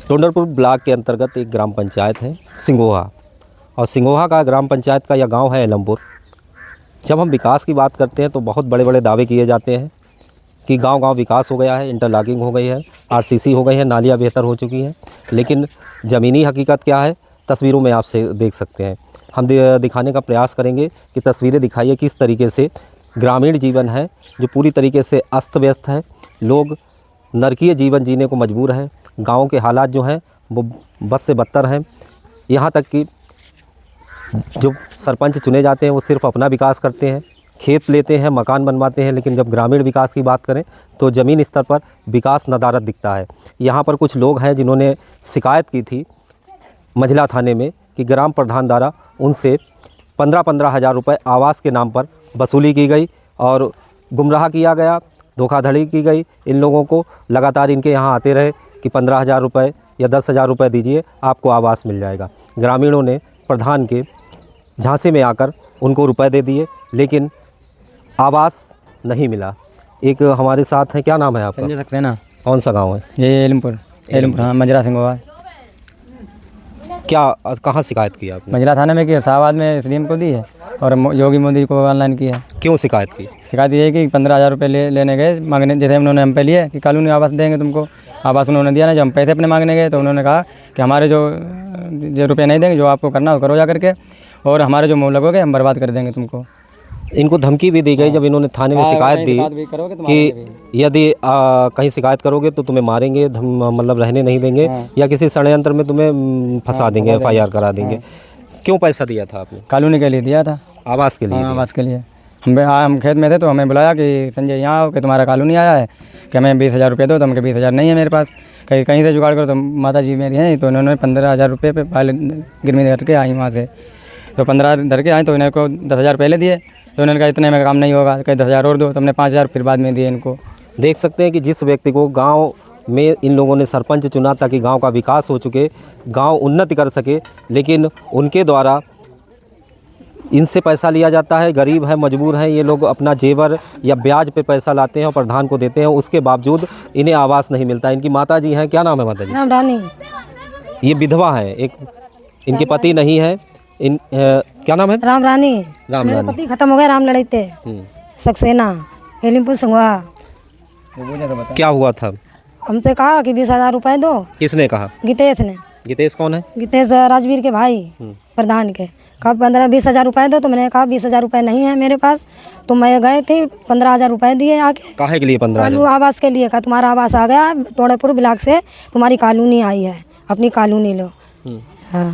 डोंडरपुर block के अंतर्गत एक ग्राम पंचायत है सिंगोहा, और सिंगोहा का ग्राम पंचायत का यह गांव है एलमपुर। जब हम विकास की बात करते हैं तो बहुत बड़े बड़े दावे किए जाते हैं कि गांव-गांव विकास हो गया है, इंटरलॉकिंग हो गई है, आरसीसी हो गई है, नालियाँ बेहतर हो चुकी हैं। लेकिन ज़मीनी हकीकत क्या है, तस्वीरों में आपसे देख सकते हैं। हम दिखाने का प्रयास करेंगे कि तस्वीरें दिखाइए किस तरीके से ग्रामीण जीवन है जो पूरी तरीके से अस्त व्यस्त है। लोग नरकीय जीवन जीने को मजबूर हैं। गाँव के हालात जो हैं वो बद से बदतर हैं। यहाँ तक कि जो सरपंच चुने जाते हैं वो सिर्फ अपना विकास करते हैं, खेत लेते हैं, मकान बनवाते हैं, लेकिन जब ग्रामीण विकास की बात करें तो ज़मीन स्तर पर विकास नदारद दिखता है। यहाँ पर कुछ लोग हैं जिन्होंने शिकायत की थी मंझला थाने में कि ग्राम प्रधान द्वारा उनसे 15-15 हज़ार रुपये आवास के नाम पर वसूली की गई और गुमराह किया गया, धोखाधड़ी की गई। इन लोगों को लगातार इनके यहाँ आते रहे कि 15 हज़ार रुपये या 10 हज़ार रुपये दीजिए, आपको आवास मिल जाएगा। ग्रामीणों ने प्रधान के झांसे में आकर उनको रुपए दे दिए, लेकिन आवास नहीं मिला। एक हमारे साथ हैं, क्या नाम है आपका? संजय सक्सेना। कौन सा गांव है? ये एलमपुर हाँ, मंझला सिंगोहा। क्या कहाँ शिकायत की आपने? मंझला थाने में की, शाहबाद में एसडीएम को दी है और योगी मोदी को ऑनलाइन की है। क्यों शिकायत की? शिकायत ये है कि 15 हज़ार रुपये लेने गए मांगने, जैसे उन्होंने हम पे लिए कि कॉलोनी आवास देंगे तुमको, आवास उन्होंने दिया ना। जब हम पैसे अपने मांगने गए तो उन्होंने कहा कि हमारे जो रुपये नहीं देंगे, जो आपको करना हो करो जा करके, और हमारे जो मुँह लगोगे हम बर्बाद कर देंगे तुमको। इनको धमकी भी दी गई जब इन्होंने थाने में शिकायत दी कि यदि कहीं शिकायत करोगे तो तुम्हें मारेंगे, मतलब रहने नहीं देंगे, या किसी षड्यंत्र में तुम्हें फंसा देंगे, FIR करा देंगे। क्यों पैसा दिया था आपने? कॉलोनी के लिए दिया था, आवास के लिए? आवास के लिए। हम खेत में थे तो हमें बुलाया कि संजय यहाँ आओ कि तुम्हारा कॉलोनी आया है, कि हमें 20 हज़ार रुपये दो। तो हमके 20 हज़ार नहीं है मेरे पास, कहीं से जुगाड़ करो। तो माता जी मेरी हैं, तो उन्होंने 15 हज़ार रुपये पे पहले गिरवी धर के आई वहाँ से। तो 15 धर के आए तो इन्हें को 10 हज़ार पहले दिए। तो उन्होंने कहा इतने में काम नहीं होगा, कहीं 10 हज़ार और दो। तो हमने 5 हज़ार फिर बाद में दिए इनको। देख सकते हैं कि जिस व्यक्ति को गांव में इन लोगों ने सरपंच चुना ताकि गांव का विकास हो चुके, गांव उन्नति कर सके, लेकिन उनके द्वारा इनसे पैसा लिया जाता है। गरीब है, मजबूर हैं ये लोग, अपना जेवर या ब्याज पे पैसा लाते हैं और प्रधान को देते हैं, उसके बावजूद इन्हें आवास नहीं मिलता। इनकी माता जी हैं, क्या नाम है माता जी? राम रानी। ये विधवा हैं, एक इनके पति नहीं है। क्या नाम है? राम रानी। राम मेरे रानी। पति खत्म हो गए, राम लड़ाईते सक्सेना, एलमपुर सिंगोहा। क्या हुआ था? हमसे कहा कि 20 हज़ार रुपये दो। किसने कहा? गीतेश ने। गीतेश कौन है? गीतेश राजवीर के भाई, प्रधान के। कहा 15-20 हज़ार रुपये दो। तो मैंने कहा 20 हज़ार रुपये नहीं है मेरे पास। तो मैं गए थे, 15 हज़ार रुपये दिए आके। काहे के लिए 15 हज़ार? आवास के लिए। कहा तुम्हारा आवास आ गया, डोंडरपुर ब्लॉक से तुम्हारी कॉलोनी आई है, अपनी कॉलोनी लो। हाँ,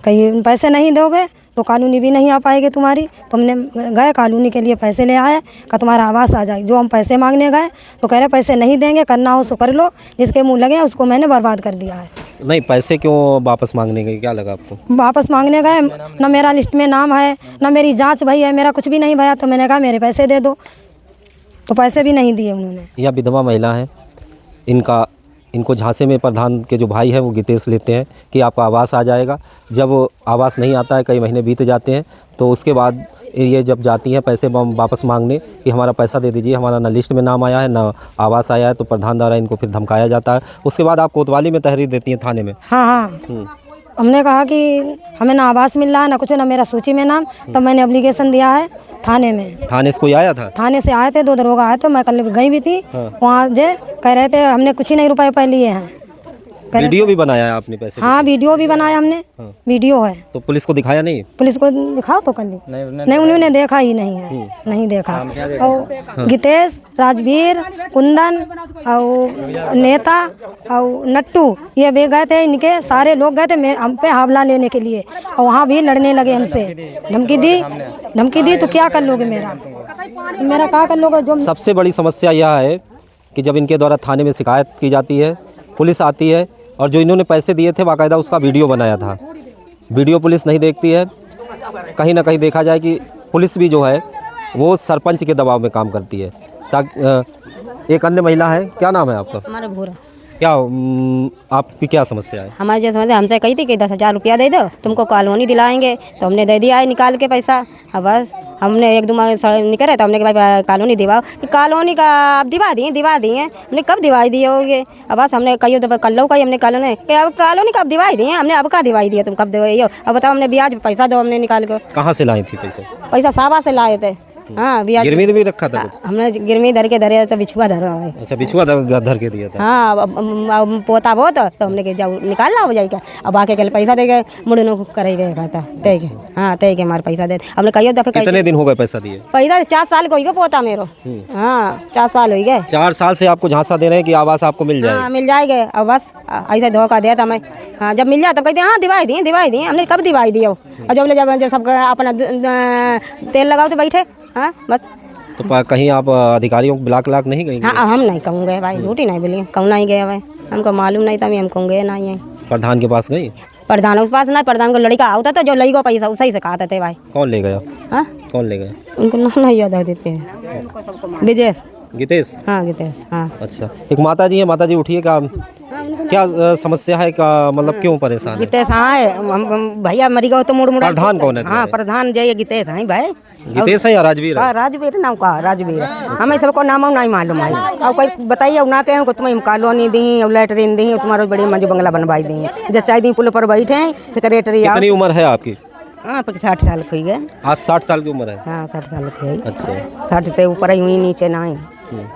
कहीं पैसे नहीं दोगे तो कॉलोनी भी नहीं आ पाएगी तुम्हारी। तो हमने गए कॉलोनी के लिए, पैसे ले आए, का तुम्हारा आवास आ जाए। जो हम पैसे मांगने गए तो कह रहे पैसे नहीं देंगे, करना हो सो कर लो, जिसके मुंह लगे उसको मैंने बर्बाद कर दिया है। नहीं, पैसे क्यों वापस मांगने गए, क्या लगा आपको? वापस मांगने गए, ना मेरा लिस्ट में नाम है, ना मेरी जाँच भई है, मेरा कुछ भी नहीं भया। तो मैंने कहा मेरे पैसे दे दो, तो पैसे भी नहीं दिए उन्होंने। यह विधवा महिला है, इनको झांसे में प्रधान के जो भाई हैं वो गीतेश लेते हैं कि आपका आवास आ जाएगा। जब आवास नहीं आता है, कई महीने बीत जाते हैं, तो उसके बाद ये जब जाती हैं पैसे वापस मांगने कि हमारा पैसा दे दीजिए, हमारा ना लिस्ट में नाम आया है ना आवास आया है, तो प्रधान द्वारा इनको फिर धमकाया जाता है। उसके बाद आप कोतवाली में तहरीर देती हैं थाने में? हाँ। हमने कहा कि हमें ना आवास मिल रहा है, ना कुछ, ना मेरा सूची में नाम। तब मैंने एप्लीकेशन दिया है थाने में। थाने से कोई आया था? थाने से आए थे, 2 दरोगा आए थे। मैं कल गई भी थी। वहाँ जे कह रहे थे हमने कुछ ही नहीं रुपए लिए हैं। वीडियो भी बनाया है आपने पैसे? हाँ, वीडियो भी बनाया हमने। वीडियो है। तो पुलिस को दिखाया नहीं? पुलिस को दिखाओ तो कल नहीं, उन्होंने देखा ही नहीं है, नहीं देखा। और गीतेश, राजवीर, कुंदन और नेता और नट्टू, ये भी गए थे। इनके सारे लोग गए थे हम पे हमला लेने के लिए, और वहाँ भी लड़ने लगे हमसे। धमकी दी तो क्या कर लोगे, मेरा क्या कर लोगे? जो सबसे बड़ी समस्या यह है कि जब इनके द्वारा थाने में शिकायत की जाती है, पुलिस आती है, और जो इन्होंने पैसे दिए थे बाकायदा उसका वीडियो बनाया था, वीडियो पुलिस नहीं देखती है। कहीं ना कहीं देखा जाए कि पुलिस भी जो है वो सरपंच के दबाव में काम करती है। एक अन्य महिला है, क्या नाम है आपका? हमारा भूरा। क्या आपकी क्या समस्या है? हमारी जो समस्या, हमसे कही थी कि 10 हज़ार रुपया दे दो, तुमको कॉलोनी दिलाएंगे। तो हमने दे दिया है निकाल के पैसा। अब बस हमने एक दो माह निकले तो हमने कि भाई कॉलोनी दिवाओ, कि कॉलोनी का अब दिवा दी हैं। हमने कब दिवाई दिए होगे? अब बस हमने कही तो कर लो, कही हमने कॉलोनी अब कॉलोनी कब दिवाई दी है? हमने अब का दिवाई दिया, तुम कब दिवाई हो? अब बताओ, हमने ब्याज पैसा दो, हमने निकाल कर। कहाँ से लाई थी पैसा सावा से लाए थे। हाँ, ब्याज गिरवी भी रखा था कुछ? हमने गिरवी धरे तो बिछुआ धरा है। अच्छा, बिछुआ धर के दिया था। हाँ, अब पोता वो तो हमने के जाओ निकाल ला हो जाए क्या? अब आके कल पैसा दे गए, मुड़नो करे गए खाता ते के। हाँ, ते के हमारे पैसा दे। हमने कहियो दफे कितने दिन हो गए पैसा दिए? पैसा 4 साल को ही पोता मेरो। हाँ, 4 साल हो गए। 4 साल से आपको झांसा दे रहे हैं कि आवास आपको मिल जाएगा? हाँ, मिल जाएगा। अब बस ऐसे धोखा दिया था मैं। हाँ, जब मिल जाए तब कहते हाँ दिवाई दी। हमने कब दिवाई दिया? और जब सब अपना तेल लगाओ तो बैठे। हाँ, बस। तो कहीं आप अधिकारियों को ब्लॉक नहीं गई? हाँ, हम नहीं कहूँगे भाई, झूठी नहीं बोलिए, कहूँ नहीं गए भाई, हमको मालूम नहीं था, हम कहूँगे नहीं है। प्रधान के पास गई? प्रधान के पास नहीं, प्रधान को लड़का आता था जो लड़को पैसा उसी से कहते थे भाई। कौन ले गया? हाँ, कौन ले गया? उनको नाम नहीं याद देते हैं। विजेश। गीतेश? हाँ, गीतेश। हाँ। अच्छा, एक माता जी है, माता जी उठिए। क्या समस्या है का, मतलब क्यों परेशान है? गीतेश हाँ भैया मरी गो तो मुड़ मुड़ा। प्रधान कौन है? हाँ, प्रधान जय गीतेश है भाई। गीतेश है या राजवीर? हाँ, राजवीर नाम का राजवीर। हमें सबको नाम नहीं मालूम है। और कोई बताइए ना कहें तुम्हें कॉलोनी दी और लैटरिन दी, तुम्हारा बड़ी मंजू बंगला बनवाई दी, जचाई दी, पुल पर बैठे हैं सेक्रेटरी। कितनी उम्र है आपकी? हाँ, 60 साल की है। आज 60 साल की उम्र है? हाँ, 60 साल की है। अच्छा, 60 से ऊपर ही हुई, नीचे नहीं।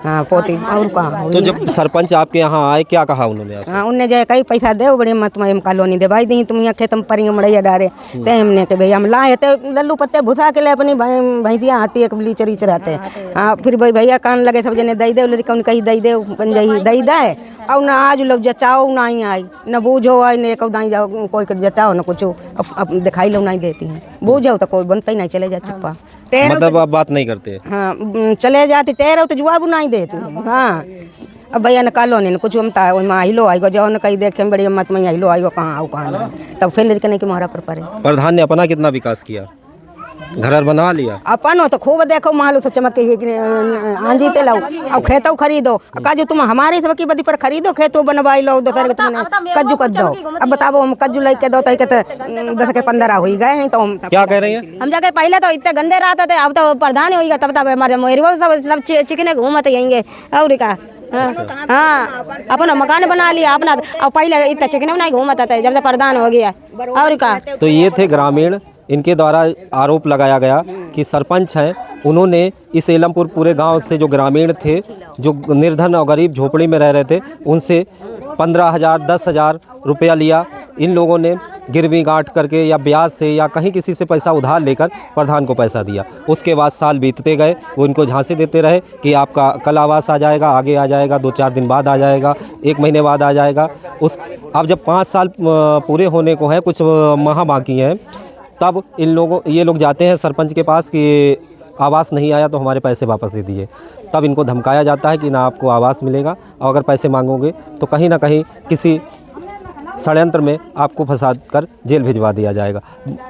हाँ, पोती और कहाँ। तो जब सरपंच आपके यहाँ आए, क्या कहा उन्होंने आपसे? हाँ, उनने जाए कई पैसा दे बड़े मत में कॉलोनी दे दी, तुम यहाँ खेत में परी मड़ैया डारे ते हमने के भैया हम लाए तो लल्लू पत्ते भुसा के ले अपनी भैंसिया आती एक लीचरी चराते। हाँ, फिर भाई भैया कान लगे सब जने दई दे, कौन कहीं दई दे दई दे। और ना आज लोग जचाओ नहीं आई, न बूझो आई, न दाई जाओ कोई जचाओ न कुछ, अब दिखाई लो नहीं देती हैं। बूझो तो कोई बनता ही नहीं, चले जा चुप्पा। मतलब आप बात नहीं करते? हाँ, चले जाती टेरो तो जवाब नहीं देती। हाँ, अब भैया ने कॉलोनी ने कुछ हमता हिलो आएगा, जो न कहीं देखे बड़ी मत में हिलो आएगा, कहाँ आओ कहाँ ना, तब फिर लेके नहीं कि मारा पर पड़े। प्रधान ने अपना कितना विकास किया? घर बनवा लिया? अपन तो खूब देखो मालूम से चमक के आंजी ते लाओ और खेतों खरीदो। काजू तुम हमारे सबकी बदी पर खरीदो, खेतों बनवाई लो, दोसर के तुमने कज्जू कर दो। अब बताओ हम कज्जू लेके दो तो 10 के 15 हो गए हैं। तो हम क्या कह रही हैं? हम जाके पहले तो इतने गंदे रहते थे, अब तो प्रधान होगा तब तब हमारे मोहरिया सब चिकने घूमते यहीं और का। हाँ, अपना मकान बना लिया अपना, और पहले इतना चिकने नहीं घूमता था, जब से प्रधान हो गया और का। तो ये थे ग्रामीण, इनके द्वारा आरोप लगाया गया कि सरपंच हैं, उन्होंने इस एलमपुर पूरे गांव से जो ग्रामीण थे, जो निर्धन और गरीब झोपड़ी में रह रहे थे, उनसे 15,000 10,000 रुपया लिया। इन लोगों ने गिरवी गांठ करके या ब्याज से या कहीं किसी से पैसा उधार लेकर प्रधान को पैसा दिया। उसके बाद साल बीतते गए, वो इनको झांसे देते रहे कि आपका कल आवास आ जाएगा, आगे आ जाएगा, 2-4 दिन बाद आ जाएगा, 1 महीने बाद आ जाएगा। अब जब 5 साल पूरे होने को हैं, कुछ माह बाकी हैं, तब ये लोग जाते हैं सरपंच के पास कि आवास नहीं आया तो हमारे पैसे वापस दे दीजिए। तब इनको धमकाया जाता है कि ना आपको आवास मिलेगा, और अगर पैसे मांगोगे तो कहीं ना कहीं किसी षड्यंत्र में आपको फंसा कर जेल भिजवा दिया जाएगा।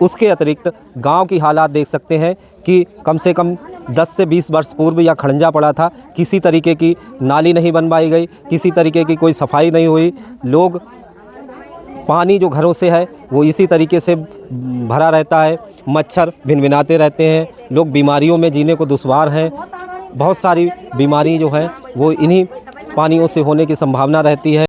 उसके अतिरिक्त गांव की हालात देख सकते हैं कि कम से कम 10 से 20 वर्ष पूर्व यह खड़ंजा पड़ा था, किसी तरीके की नाली नहीं बनवाई गई, किसी तरीके की कोई सफाई नहीं हुई। लोग पानी जो घरों से है वो इसी तरीके से भरा रहता है, मच्छर भिनभिनाते रहते हैं, लोग बीमारियों में जीने को दुश्वार हैं। बहुत सारी बीमारी जो है वो इन्हीं पानियों से होने की संभावना रहती है।